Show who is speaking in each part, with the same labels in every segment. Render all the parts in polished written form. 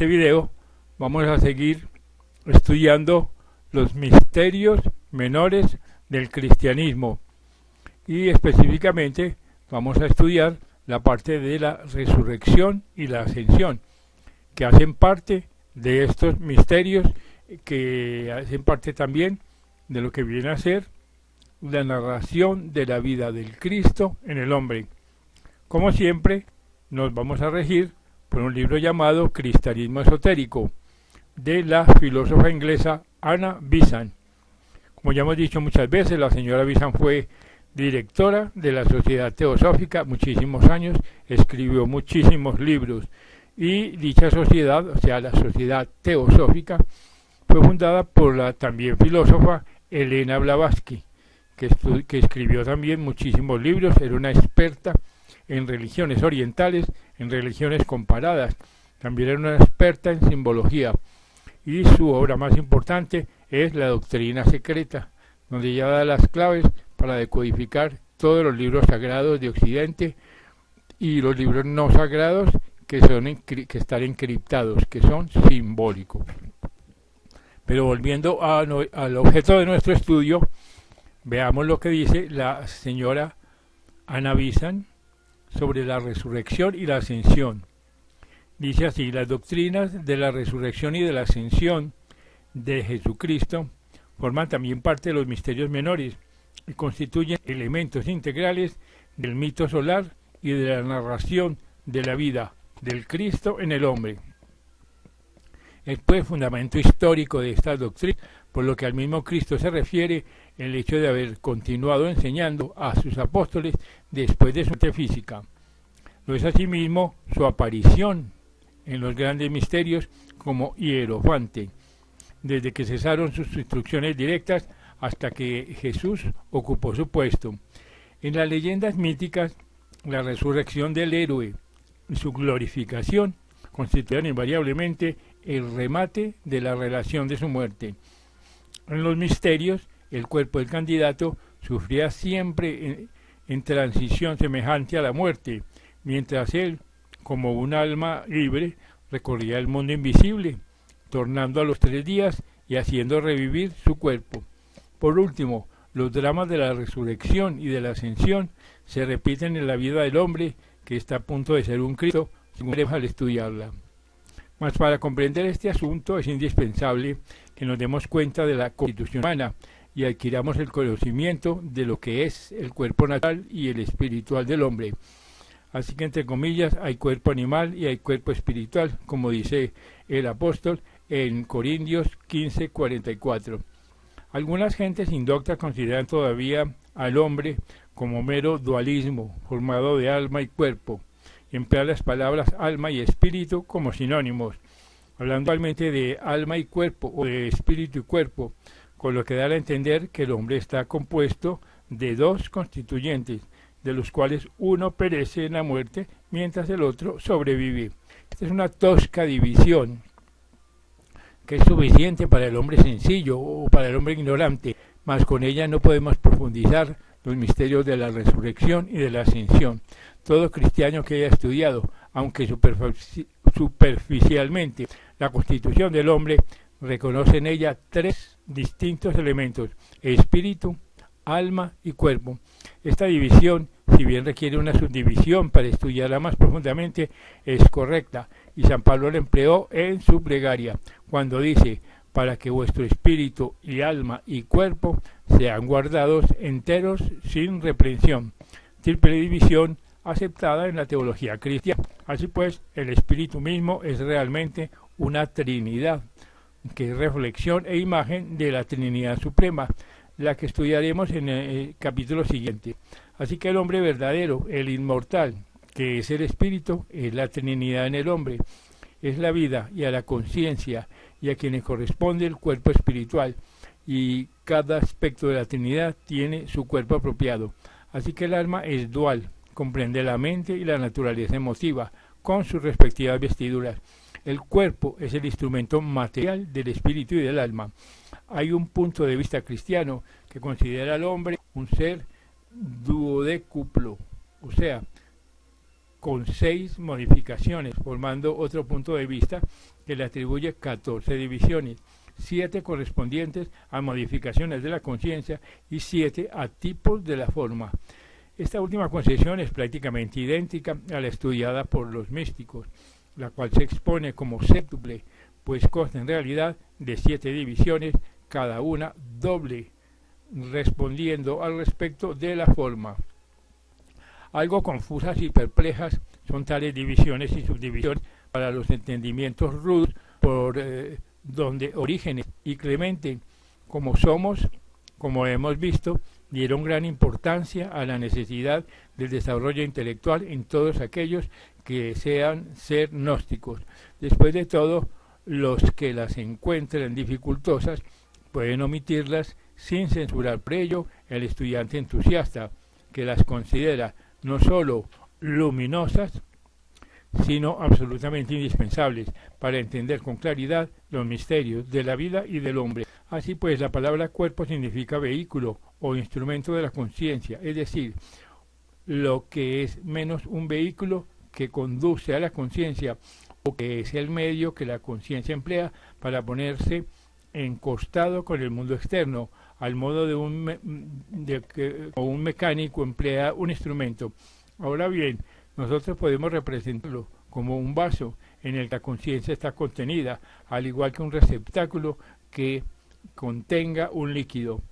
Speaker 1: Este video vamos a seguir estudiando los misterios menores del cristianismo y específicamente vamos a estudiar la parte de la resurrección y la ascensión, que hacen parte de estos misterios, que hacen parte también de lo que viene a ser la narración de la vida del Cristo en el hombre. Como siempre, nos vamos a regir por un libro llamado Cristianismo Esotérico, de la filósofa inglesa Anna Besant. Como ya hemos dicho muchas veces, la señora Besant fue directora de la Sociedad Teosófica muchísimos años, escribió muchísimos libros, y dicha sociedad, o sea, la Sociedad Teosófica, fue fundada por la también filósofa Elena Blavatsky, que escribió también muchísimos libros. Era una experta en religiones orientales, en religiones comparadas, también era una experta en simbología, y su obra más importante es La Doctrina Secreta, donde ella da las claves para decodificar todos los libros sagrados de Occidente y los libros no sagrados que están encriptados, que son simbólicos. Pero volviendo al objeto de nuestro estudio, veamos lo que dice la señora Anna Besant sobre la resurrección y la ascensión. Dice así: las doctrinas de la resurrección y de la ascensión de Jesucristo forman también parte de los misterios menores y constituyen elementos integrales del mito solar y de la narración de la vida del Cristo en el hombre. Es pues fundamento histórico de estas doctrinas, por lo que al mismo Cristo se refiere el hecho de haber continuado enseñando a sus apóstoles después de su muerte física. Lo es asimismo su aparición en los grandes misterios como hierofante, desde que cesaron sus instrucciones directas hasta que Jesús ocupó su puesto. En las leyendas míticas, la resurrección del héroe y su glorificación constituían invariablemente el remate de la relación de su muerte. En los misterios, el cuerpo del candidato sufría siempre en transición semejante a la muerte, mientras él, como un alma libre, recorría el mundo invisible, tornando a los 3 días y haciendo revivir su cuerpo. Por último, los dramas de la resurrección y de la ascensión se repiten en la vida del hombre que está a punto de ser un Cristo, según veremos al estudiarla. Mas para comprender este asunto es indispensable que nos demos cuenta de la constitución humana y adquiramos el conocimiento de lo que es el cuerpo natural y el espiritual del hombre. Así que, entre comillas, hay cuerpo animal y hay cuerpo espiritual, como dice el apóstol en Corintios 15:44. Algunas gentes indoctas consideran todavía al hombre como mero dualismo, formado de alma y cuerpo, y emplean las palabras alma y espíritu como sinónimos, hablando actualmente de alma y cuerpo o de espíritu y cuerpo, con lo que da a entender que el hombre está compuesto de 2 constituyentes, de los cuales uno perece en la muerte, mientras el otro sobrevive. Esta es una tosca división que es suficiente para el hombre sencillo o para el hombre ignorante, mas con ella no podemos profundizar los misterios de la resurrección y de la ascensión. Todo cristiano que haya estudiado, aunque superficialmente, la constitución del hombre, reconoce en ella 3 distintos elementos: espíritu, alma y cuerpo. Esta división, si bien requiere una subdivisión para estudiarla más profundamente, es correcta, y San Pablo la empleó en su plegaria, cuando dice: para que vuestro espíritu y alma y cuerpo sean guardados enteros sin reprensión. Triple división aceptada en la teología cristiana. Así pues, el espíritu mismo es realmente una Trinidad, que es reflexión e imagen de la Trinidad Suprema, la que estudiaremos en el capítulo siguiente. Así que el hombre verdadero, el inmortal, que es el espíritu, es la Trinidad en el hombre, es la vida y a la conciencia, y a quienes corresponde el cuerpo espiritual, y cada aspecto de la Trinidad tiene su cuerpo apropiado. Así que el alma es dual, comprende la mente y la naturaleza emotiva, con sus respectivas vestiduras. El cuerpo es el instrumento material del espíritu y del alma. Hay un punto de vista cristiano que considera al hombre un ser duodécuplo, o sea, con 6 modificaciones, formando otro punto de vista que le atribuye 14 divisiones, 7 correspondientes a modificaciones de la conciencia y 7 a tipos de la forma. Esta última concepción es prácticamente idéntica a la estudiada por los místicos, la cual se expone como séptuple, pues consta en realidad de 7 divisiones, cada una doble, respondiendo al respecto de la forma. Algo confusas y perplejas son tales divisiones y subdivisiones para los entendimientos rudos, por donde Orígenes y Clemente, como hemos visto, dieron gran importancia a la necesidad del desarrollo intelectual en todos aquellos que desean ser gnósticos. Después de todo, los que las encuentren dificultosas pueden omitirlas sin censurar por ello el estudiante entusiasta, que las considera no sólo luminosas, sino absolutamente indispensables para entender con claridad los misterios de la vida y del hombre. Así pues, la palabra cuerpo significa vehículo o instrumento de la conciencia, es decir, lo que es menos un vehículo que conduce a la conciencia, o que es el medio que la conciencia emplea para ponerse en costado con el mundo externo, al modo de un mecánico emplea un instrumento. Ahora bien, nosotros podemos representarlo como un vaso en el que la conciencia está contenida, al igual que un receptáculo que contenga un líquido.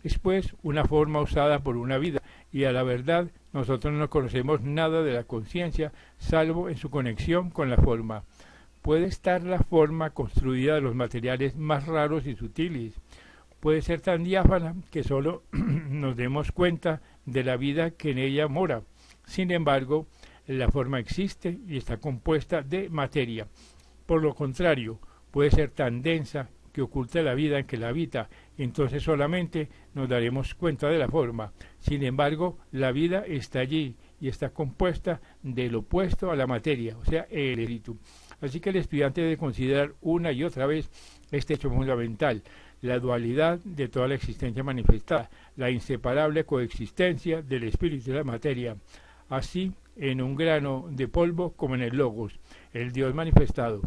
Speaker 1: Es pues una forma usada por una vida, y a la verdad nosotros no conocemos nada de la conciencia, salvo en su conexión con la forma. Puede estar la forma construida de los materiales más raros y sutiles. Puede ser tan diáfana que solo nos demos cuenta de la vida que en ella mora. Sin embargo, la forma existe y está compuesta de materia. Por lo contrario, puede ser tan densa que oculta la vida en que la habita, entonces solamente nos daremos cuenta de la forma. Sin embargo, la vida está allí y está compuesta del opuesto a la materia, o sea, el espíritu. Así que el estudiante debe considerar una y otra vez este hecho fundamental, la dualidad de toda la existencia manifestada, la inseparable coexistencia del espíritu y la materia, así en un grano de polvo como en el logos, el Dios manifestado.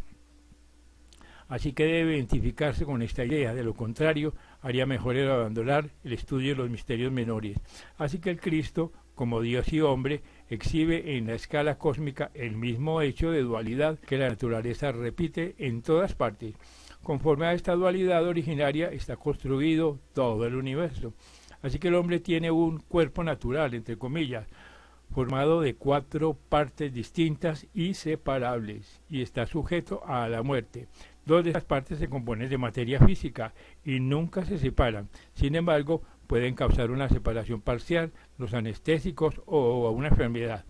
Speaker 1: Así que debe identificarse con esta idea, de lo contrario haría mejor el abandonar el estudio de los misterios menores. Así que el Cristo, como Dios y hombre, exhibe en la escala cósmica el mismo hecho de dualidad que la naturaleza repite en todas partes. Conforme a esta dualidad originaria está construido todo el universo. Así que el hombre tiene un cuerpo natural, entre comillas, formado de 4 partes distintas y separables, y está sujeto a la muerte. 2 de estas partes se componen de materia física y nunca se separan. Sin embargo, pueden causar una separación parcial, los anestésicos o una enfermedad.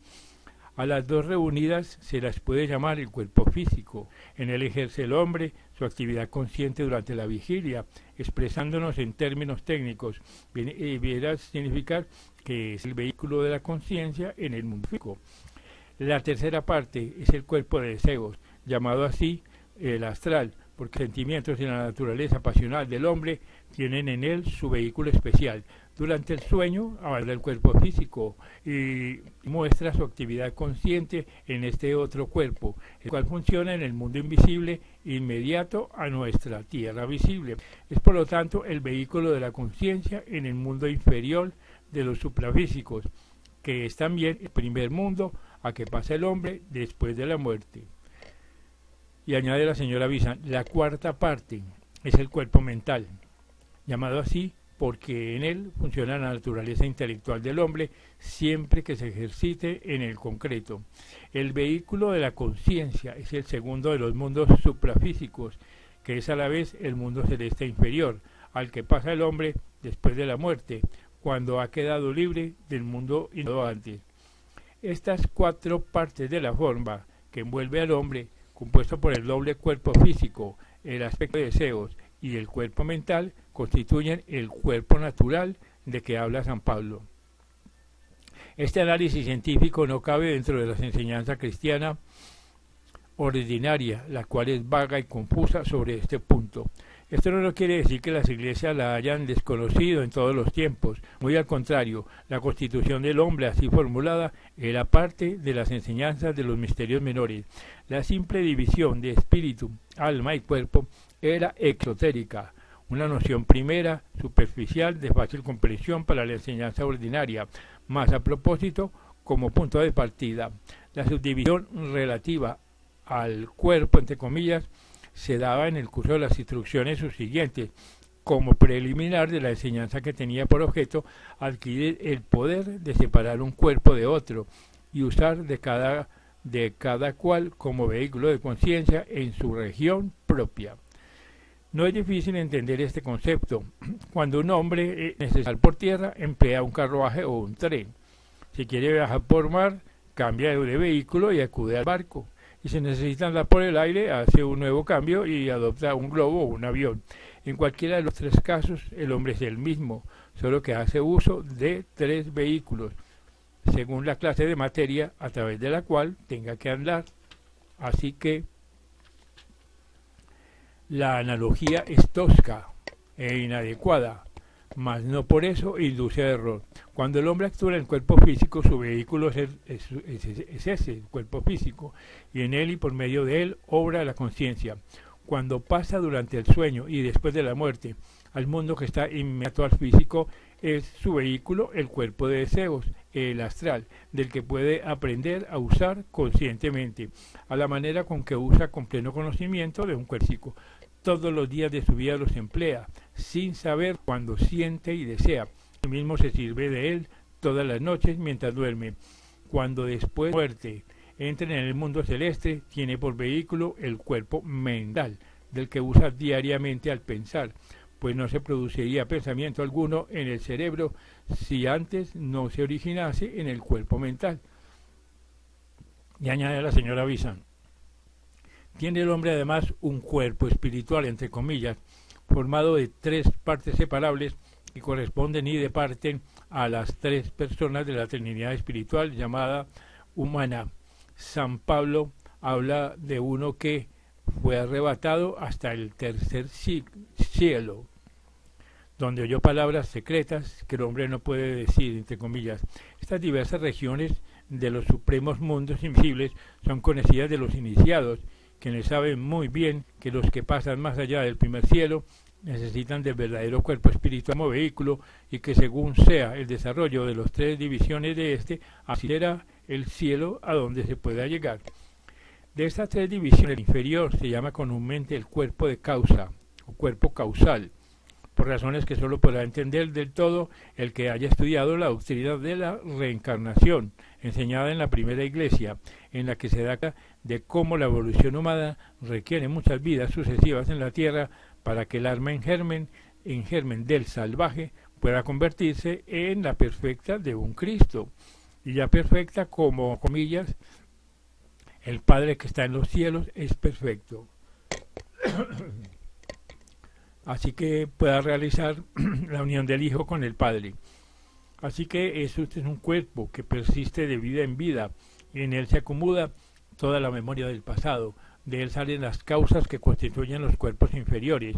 Speaker 1: A las 2 reunidas se las puede llamar el cuerpo físico. En él ejerce el hombre su actividad consciente durante la vigilia, expresándonos en términos técnicos. Viene a significar que es el vehículo de la conciencia en el mundo físico. La tercera parte es el cuerpo de deseos, llamado así el astral, porque sentimientos y la naturaleza pasional del hombre tienen en él su vehículo especial. Durante el sueño abandona el cuerpo físico y muestra su actividad consciente en este otro cuerpo, el cual funciona en el mundo invisible inmediato a nuestra tierra visible. Es por lo tanto el vehículo de la conciencia en el mundo inferior de los suprafísicos, que es también el primer mundo a que pasa el hombre después de la muerte. Y añade la señora Bizan, la cuarta parte es el cuerpo mental, llamado así porque en él funciona la naturaleza intelectual del hombre siempre que se ejercite en el concreto. El vehículo de la conciencia es el segundo de los mundos suprafísicos, que es a la vez el mundo celeste inferior, al que pasa el hombre después de la muerte, cuando ha quedado libre del mundo iniciado antes. Estas 4 partes de la forma que envuelve al hombre, compuesto por el doble cuerpo físico, el aspecto de deseos y el cuerpo mental, constituyen el cuerpo natural de que habla San Pablo. Este análisis científico no cabe dentro de las enseñanzas cristianas ordinaria, la cual es vaga y confusa sobre este punto. Esto no quiere decir que las iglesias la hayan desconocido en todos los tiempos, muy al contrario, la constitución del hombre así formulada era parte de las enseñanzas de los misterios menores. La simple división de espíritu, alma y cuerpo era exotérica, una noción primera, superficial, de fácil comprensión para la enseñanza ordinaria, más a propósito como punto de partida. La subdivisión relativa al cuerpo, entre comillas, se daba en el curso de las instrucciones subsiguientes, como preliminar de la enseñanza que tenía por objeto adquirir el poder de separar un cuerpo de otro y usar de cada cual como vehículo de conciencia en su región propia. No es difícil entender este concepto. Cuando un hombre necesita por tierra, emplea un carruaje o un tren. Si quiere viajar por mar, cambia de vehículo y acude al barco. Y si necesita andar por el aire, hace un nuevo cambio y adopta un globo o un avión. En cualquiera de los tres casos, el hombre es el mismo, solo que hace uso de tres vehículos, según la clase de materia a través de la cual tenga que andar. Así que la analogía es tosca e inadecuada, mas no por eso induce a error. Cuando el hombre actúa en el cuerpo físico, su vehículo es ese, el cuerpo físico, y en él y por medio de él obra la conciencia. Cuando pasa durante el sueño y después de la muerte al mundo que está inmediato al físico, es su vehículo el cuerpo de deseos, el astral, del que puede aprender a usar conscientemente, a la manera con que usa con pleno conocimiento de un cuerpo físico. Todos los días de su vida los emplea, sin saber cuándo siente y desea. Él mismo se sirve de él todas las noches mientras duerme. Cuando después de muerte entra en el mundo celeste, tiene por vehículo el cuerpo mental, del que usa diariamente al pensar, pues no se produciría pensamiento alguno en el cerebro si antes no se originase en el cuerpo mental. Y añade la señora Visan. Tiene el hombre además un cuerpo espiritual, entre comillas, formado de tres partes separables que corresponden y departen a las tres personas de la Trinidad espiritual llamada humana. San Pablo habla de uno que fue arrebatado hasta el tercer cielo, donde oyó palabras secretas que el hombre no puede decir, entre comillas. Estas diversas regiones de los supremos mundos invisibles son conocidas de los iniciados, quienes saben muy bien que los que pasan más allá del primer cielo necesitan del verdadero cuerpo espiritual como vehículo y que según sea el desarrollo de las tres divisiones de este, así será el cielo a donde se pueda llegar. De estas tres divisiones, el inferior se llama comúnmente el cuerpo de causa o cuerpo causal, por razones que solo podrá entender del todo el que haya estudiado la doctrina de la reencarnación, enseñada en la primera iglesia, en la que se da de cómo la evolución humana requiere muchas vidas sucesivas en la tierra para que el alma en germen del salvaje pueda convertirse en la perfecta de un Cristo, y ya perfecta como, comillas, el Padre que está en los cielos es perfecto. Así que pueda realizar la unión del Hijo con el Padre. Así que eso es un cuerpo que persiste de vida en vida, y en él se acomoda toda la memoria del pasado, de él salen las causas que constituyen los cuerpos inferiores.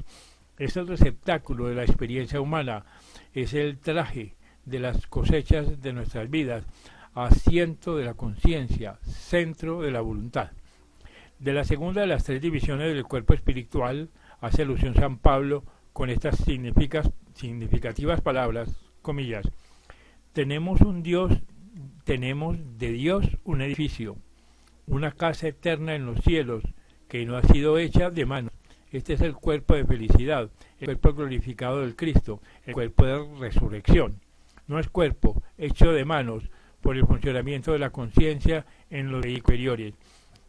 Speaker 1: Es el receptáculo de la experiencia humana, es el traje de las cosechas de nuestras vidas, asiento de la conciencia, centro de la voluntad. De la segunda de las tres divisiones del cuerpo espiritual hace alusión San Pablo con estas significativas palabras, comillas: tenemos de Dios un edificio, una casa eterna en los cielos, que no ha sido hecha de manos. Este es el cuerpo de felicidad, el cuerpo glorificado del Cristo, el cuerpo de resurrección. No es cuerpo hecho de manos por el funcionamiento de la conciencia en los vehículos inferiores.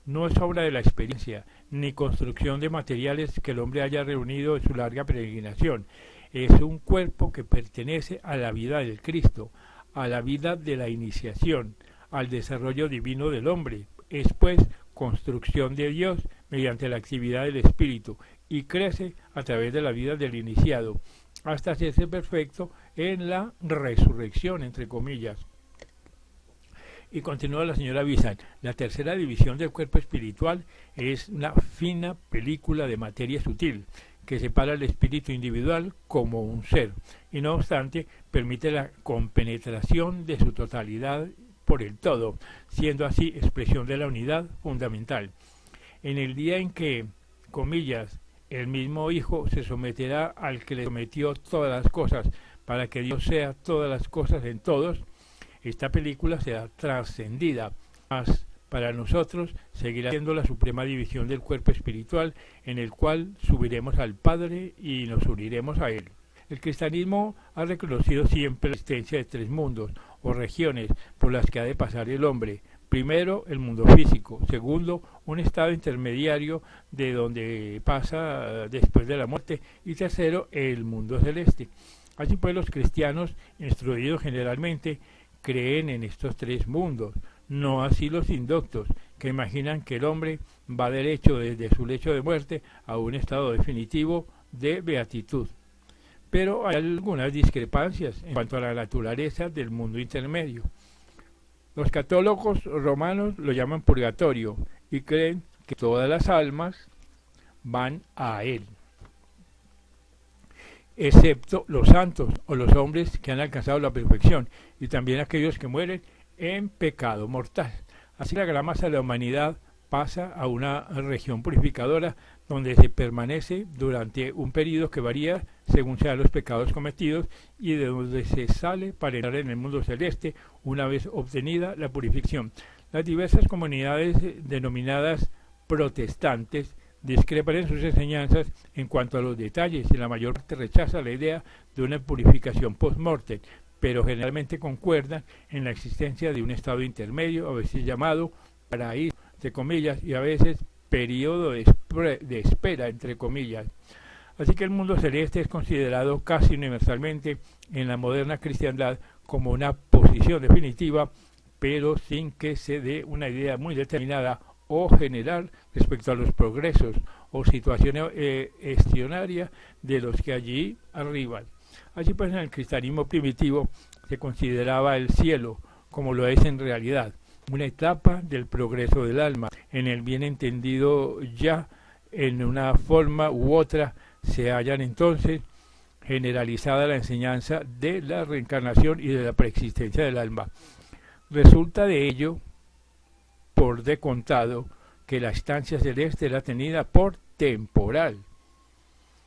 Speaker 1: No es obra de la experiencia, ni construcción de materiales que el hombre haya reunido en su larga peregrinación. Es un cuerpo que pertenece a la vida del Cristo, a la vida de la iniciación, al desarrollo divino del hombre. Es pues construcción de Dios mediante la actividad del Espíritu y crece a través de la vida del iniciado, hasta hacerse perfecto en la resurrección, entre comillas. Y continúa la señora Bizan. La tercera división del cuerpo espiritual es una fina película de materia sutil que separa el espíritu individual como un ser y no obstante permite la compenetración de su totalidad por el todo, siendo así expresión de la unidad fundamental. En el día en que, comillas, el mismo Hijo se someterá al que le sometió todas las cosas para que Dios sea todas las cosas en todos, esta película será trascendida, mas para nosotros seguirá siendo la suprema división del cuerpo espiritual en el cual subiremos al Padre y nos uniremos a Él. El cristianismo ha reconocido siempre la existencia de tres mundos o regiones por las que ha de pasar el hombre. Primero, el mundo físico. Segundo, un estado intermediario de donde pasa después de la muerte. Y tercero, el mundo celeste. Así pues, los cristianos, instruidos generalmente, creen en estos tres mundos, no así los indoctos, que imaginan que el hombre va derecho desde su lecho de muerte a un estado definitivo de beatitud. Pero hay algunas discrepancias en cuanto a la naturaleza del mundo intermedio. Los católogos romanos lo llaman purgatorio y creen que todas las almas van a él, excepto los santos o los hombres que han alcanzado la perfección y también aquellos que mueren en pecado mortal. Así la gran masa de la humanidad pasa a una región purificadora donde se permanece durante un periodo que varía según sean los pecados cometidos y de donde se sale para entrar en el mundo celeste una vez obtenida la purificación. Las diversas comunidades denominadas protestantes discrepan en sus enseñanzas en cuanto a los detalles y la mayor parte rechaza la idea de una purificación post-mortem, pero generalmente concuerdan en la existencia de un estado intermedio, a veces llamado paraíso, entre comillas, y a veces periodo de espera, entre comillas. Así que el mundo celeste es considerado casi universalmente en la moderna cristiandad como una posición definitiva, pero sin que se dé una idea muy determinada o general respecto a los progresos o situaciones escenarias de los que allí arriban. Así pues, en el cristianismo primitivo se consideraba el cielo, como lo es en realidad, una etapa del progreso del alma. En el bien entendido ya, en una forma u otra, se hallan entonces generalizada la enseñanza de la reencarnación y de la preexistencia del alma. Resulta de ello, por de contado, que la estancia celeste era tenida por temporal,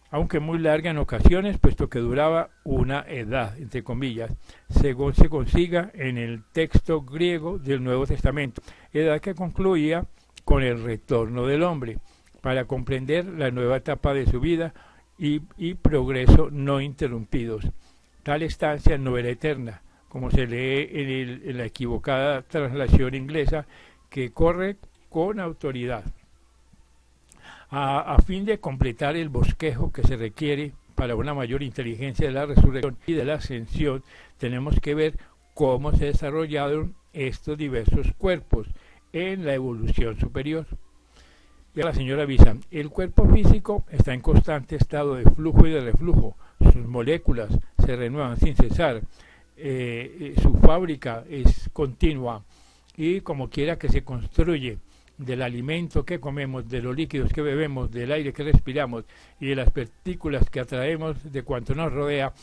Speaker 1: aunque muy larga en ocasiones, puesto que duraba una edad, entre comillas, según se consiga en el texto griego del Nuevo Testamento, edad que concluía con el retorno del hombre, para comprender la nueva etapa de su vida y progreso no interrumpidos. Tal estancia no era eterna, como se lee en la equivocada traslación inglesa, que corre con autoridad. A fin de completar el bosquejo que se requiere para una mayor inteligencia de la resurrección y de la ascensión, tenemos que ver cómo se desarrollaron estos diversos cuerpos en la evolución superior. Y a la señora Bizan, el cuerpo físico está en constante estado de flujo y de reflujo, sus moléculas se renuevan sin cesar, su fábrica es continua y como quiera que se construye del alimento que comemos, de los líquidos que bebemos, del aire que respiramos y de las partículas que atraemos de cuanto nos rodea,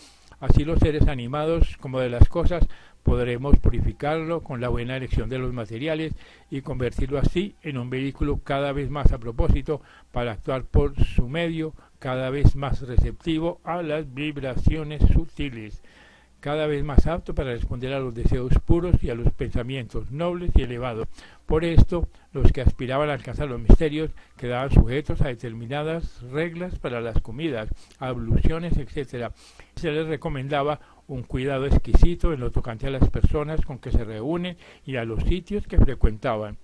Speaker 1: así los seres animados como de las cosas podremos purificarlo con la buena elección de los materiales y convertirlo así en un vehículo cada vez más a propósito para actuar por su medio, cada vez más receptivo a las vibraciones sutiles, cada vez más apto para responder a los deseos puros y a los pensamientos nobles y elevados. Por esto, los que aspiraban a alcanzar los misterios quedaban sujetos a determinadas reglas para las comidas, abluciones, etc. Se les recomendaba un cuidado exquisito en lo tocante a las personas con que se reúnen y a los sitios que frecuentaban.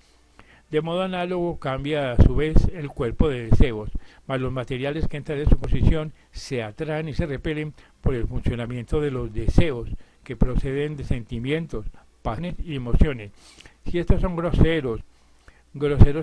Speaker 1: De modo análogo cambia a su vez el cuerpo de deseos, mas los materiales que entran en su posición se atraen y se repelen por el funcionamiento de los deseos, que proceden de sentimientos, pasiones y emociones. Si estos son groseros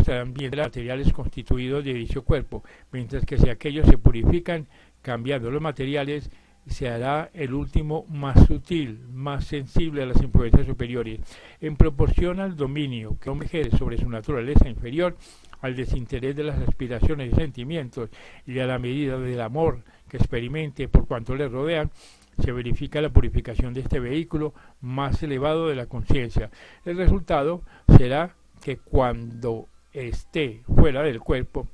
Speaker 1: serán bien los materiales constituidos de dicho cuerpo, mientras que si aquellos se purifican cambiando los materiales, y se hará el último más sutil, más sensible a las influencias superiores, en proporción al dominio que el hombre ejerce sobre su naturaleza inferior, al desinterés de las aspiraciones y sentimientos, y a la medida del amor que experimente por cuanto le rodean, se verifica la purificación de este vehículo más elevado de la conciencia. El resultado será que cuando esté fuera del cuerpo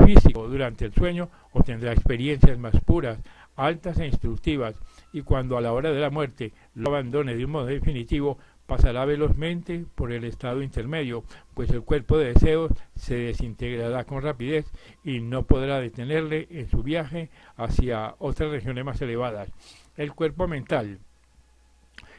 Speaker 1: físico durante el sueño, obtendrá experiencias más puras, altas e instructivas, y cuando a la hora de la muerte lo abandone de un modo definitivo, pasará velozmente por el estado intermedio, pues el cuerpo de deseos se desintegrará con rapidez y no podrá detenerle en su viaje hacia otras regiones más elevadas. El cuerpo mental.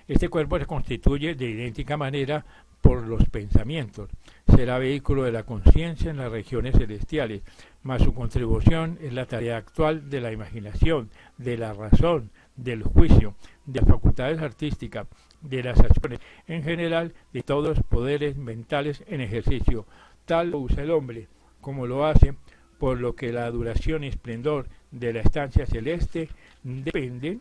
Speaker 1: Este cuerpo se constituye de idéntica manera por los pensamientos. Será vehículo de la conciencia en las regiones celestiales, mas su contribución es la tarea actual de la imaginación, de la razón, del juicio, de las facultades artísticas, de las acciones, en general de todos los poderes mentales en ejercicio. Tal lo usa el hombre, como lo hace, por lo que la duración y esplendor de la estancia celeste depende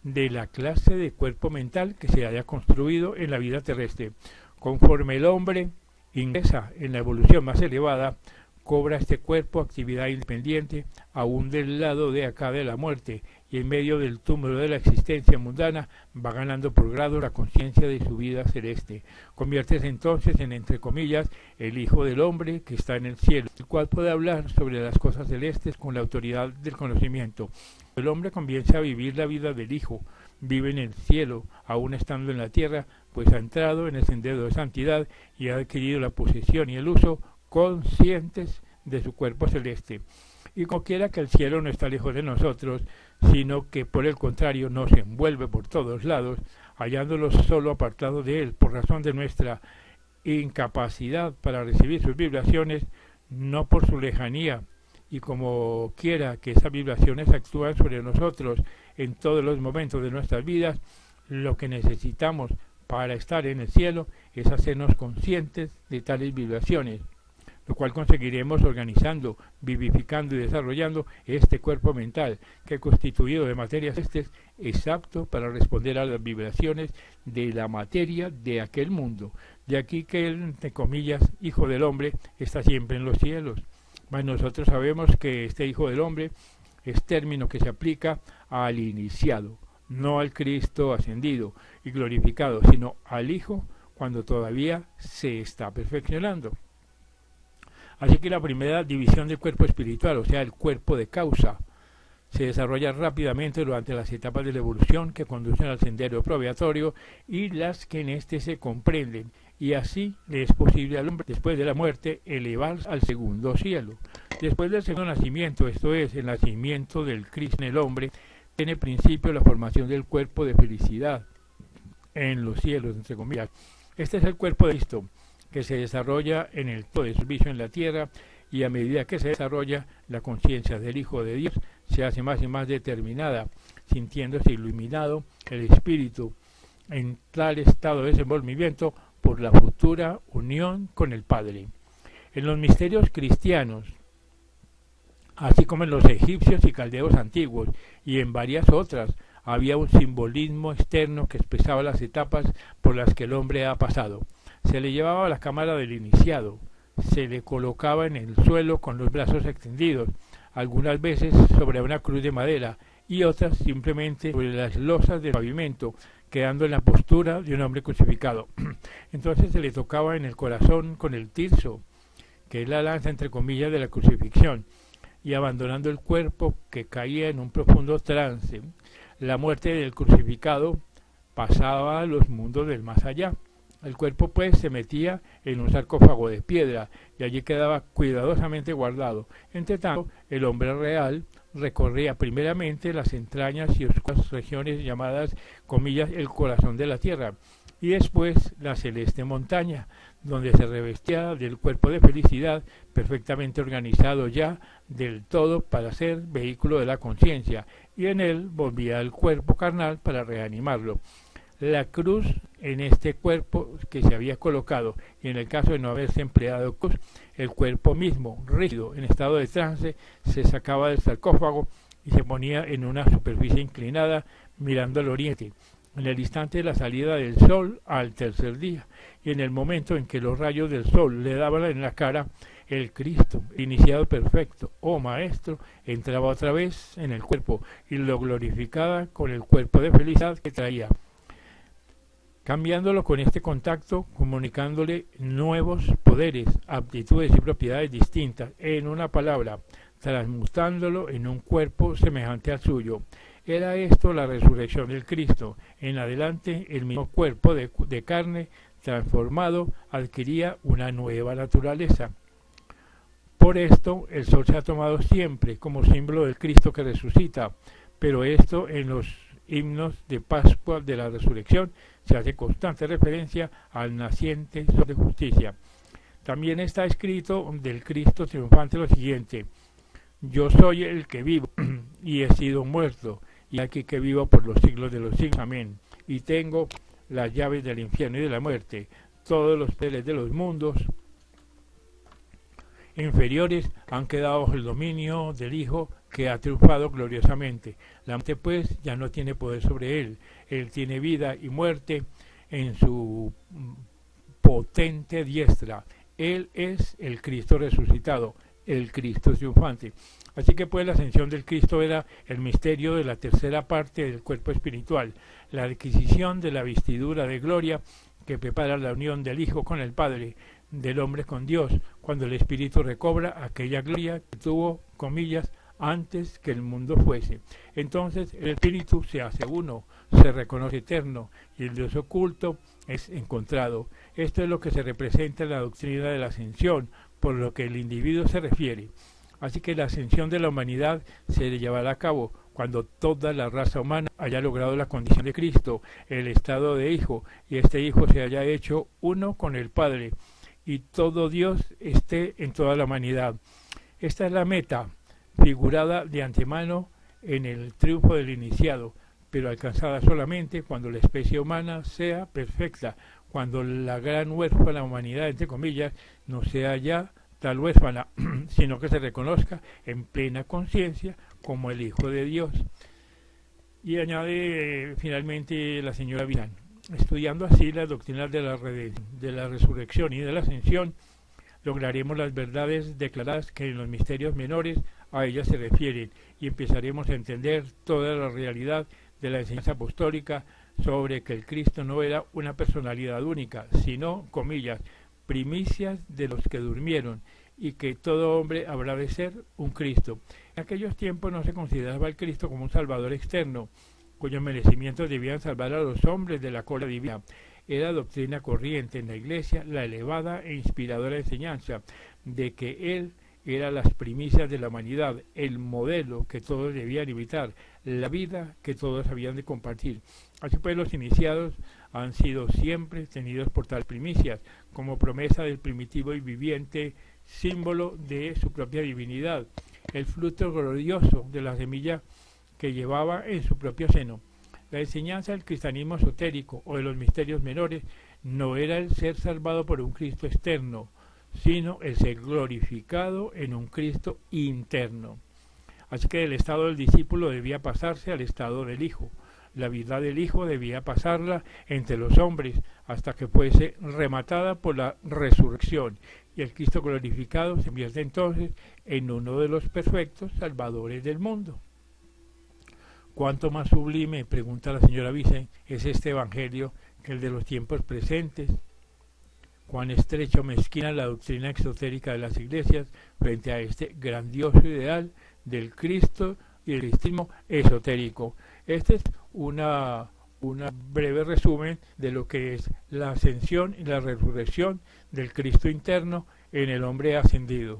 Speaker 1: de la clase de cuerpo mental que se haya construido en la vida terrestre. Conforme el hombre ingresa en la evolución más elevada, cobra este cuerpo actividad independiente aún del lado de acá de la muerte, y en medio del túmulo de la existencia mundana va ganando por grado la conciencia de su vida celeste. Conviértese entonces en, entre comillas, el Hijo del Hombre que está en el cielo, el cual puede hablar sobre las cosas celestes con la autoridad del conocimiento. El hombre comienza a vivir la vida del Hijo, vive en el cielo, aún estando en la tierra, pues ha entrado en el sendero de santidad y ha adquirido la posesión y el uso conscientes de su cuerpo celeste. Y como quiera que el cielo no está lejos de nosotros, sino que por el contrario nos envuelve por todos lados, hallándolos solo apartados de él por razón de nuestra incapacidad para recibir sus vibraciones, no por su lejanía, y como quiera que esas vibraciones actúan sobre nosotros en todos los momentos de nuestras vidas, lo que necesitamos para estar en el cielo es hacernos conscientes de tales vibraciones, lo cual conseguiremos organizando, vivificando y desarrollando este cuerpo mental, que constituido de materias celestes es apto para responder a las vibraciones de la materia de aquel mundo. De aquí que el, entre comillas, Hijo del Hombre está siempre en los cielos. Mas nosotros sabemos que este Hijo del Hombre es término que se aplica al iniciado, no al Cristo ascendido y glorificado, sino al Hijo cuando todavía se está perfeccionando. Así que la primera división del cuerpo espiritual, o sea, el cuerpo de causa, se desarrolla rápidamente durante las etapas de la evolución que conducen al sendero probatorio y las que en este se comprenden, y así le es posible al hombre, después de la muerte, elevarse al segundo cielo. Después del segundo nacimiento, esto es, el nacimiento del Cristo en el hombre, tiene principio la formación del cuerpo de felicidad en los cielos, entre comillas. Este es el cuerpo de Cristo, que se desarrolla en el todo de servicio en la tierra, y a medida que se desarrolla, la conciencia del Hijo de Dios se hace más y más determinada, sintiéndose iluminado el espíritu en tal estado de desenvolvimiento por la futura unión con el Padre. En los misterios cristianos, así como en los egipcios y caldeos antiguos, y en varias otras, había un simbolismo externo que expresaba las etapas por las que el hombre ha pasado. Se le llevaba a la cámara del iniciado, se le colocaba en el suelo con los brazos extendidos, algunas veces sobre una cruz de madera y otras simplemente sobre las losas del pavimento, quedando en la postura de un hombre crucificado. Entonces se le tocaba en el corazón con el tirso, que es la lanza entre comillas de la crucifixión, y abandonando el cuerpo que caía en un profundo trance, la muerte del crucificado pasaba a los mundos del más allá. El cuerpo pues se metía en un sarcófago de piedra y allí quedaba cuidadosamente guardado. Entre tanto, el hombre real recorría primeramente las entrañas y oscuras regiones llamadas, comillas, el corazón de la tierra, y después la celeste montaña, donde se revestía del cuerpo de felicidad perfectamente organizado ya del todo para ser vehículo de la conciencia, y en él volvía al cuerpo carnal para reanimarlo. La cruz en este cuerpo que se había colocado, y en el caso de no haberse empleado cruz, el cuerpo mismo, rígido, en estado de trance, se sacaba del sarcófago y se ponía en una superficie inclinada mirando al oriente, en el instante de la salida del sol al tercer día, y en el momento en que los rayos del sol le daban en la cara, el Cristo, iniciado perfecto, Maestro, entraba otra vez en el cuerpo y lo glorificaba con el cuerpo de felicidad que traía, cambiándolo con este contacto, comunicándole nuevos poderes, aptitudes y propiedades distintas, en una palabra, transmutándolo en un cuerpo semejante al suyo. Era esto la resurrección del Cristo. En adelante, el mismo cuerpo de carne transformado adquiría una nueva naturaleza. Por esto, el sol se ha tomado siempre como símbolo del Cristo que resucita, pero esto en los himnos de Pascua de la Resurrección se hace constante referencia al naciente sol de justicia. También está escrito del Cristo triunfante lo siguiente: yo soy el que vivo y he sido muerto, y aquí que vivo por los siglos de los siglos. Amén. Y tengo las llaves del infierno y de la muerte. Todos los poderes de los mundos inferiores han quedado bajo el dominio del Hijo, que ha triunfado gloriosamente. La muerte pues ya no tiene poder sobre él. Él tiene vida y muerte en su potente diestra. Él es el Cristo resucitado, el Cristo triunfante. Así que pues la ascensión del Cristo era el misterio de la tercera parte del cuerpo espiritual, la adquisición de la vestidura de gloria que prepara la unión del Hijo con el Padre, del hombre con Dios, cuando el Espíritu recobra aquella gloria que tuvo, comillas, antes que el mundo fuese. Entonces el Espíritu se hace uno, se reconoce eterno, y el Dios oculto es encontrado. Esto es lo que se representa en la doctrina de la ascensión, por lo que el individuo se refiere. Así que la ascensión de la humanidad se llevará a cabo cuando toda la raza humana haya logrado la condición de Cristo, el estado de Hijo, y este Hijo se haya hecho uno con el Padre, y todo Dios esté en toda la humanidad. Esta es la meta, figurada de antemano en el triunfo del iniciado, pero alcanzada solamente cuando la especie humana sea perfecta, cuando la gran huérfana humanidad, entre comillas, no sea ya tal huérfana, sino que se reconozca en plena conciencia como el Hijo de Dios. Y añade finalmente la señora Vilán: estudiando así las doctrinas de la resurrección y de la ascensión, lograremos las verdades declaradas que en los misterios menores a ellas se refieren, y empezaremos a entender toda la realidad de la enseñanza apostólica sobre que el Cristo no era una personalidad única, sino, comillas, primicias de los que durmieron, y que todo hombre habrá de ser un Cristo. En aquellos tiempos no se consideraba al Cristo como un salvador externo, cuyos merecimientos debían salvar a los hombres de la cólera divina. Era doctrina corriente en la Iglesia la elevada e inspiradora enseñanza de que Él era las primicias de la humanidad, el modelo que todos debían imitar, la vida que todos habían de compartir. Así pues, los iniciados han sido siempre tenidos por tal primicias, como promesa del primitivo y viviente símbolo de su propia divinidad, el fruto glorioso de la semilla que llevaba en su propio seno. La enseñanza del cristianismo esotérico o de los misterios menores no era el ser salvado por un Cristo externo, sino el ser glorificado en un Cristo interno. Así que del estado del discípulo debía pasarse al estado del Hijo. La vida del Hijo debía pasarla entre los hombres hasta que fuese rematada por la resurrección, y el Cristo glorificado se convierte entonces en uno de los perfectos salvadores del mundo. ¿Cuánto más sublime, pregunta la señora Vicen, es este evangelio que el de los tiempos presentes? Cuán estrecho mezquina la doctrina exotérica de las iglesias frente a este grandioso ideal del Cristo y el cristianismo esotérico. Este es un breve resumen de lo que es la ascensión y la resurrección del Cristo interno en el hombre ascendido.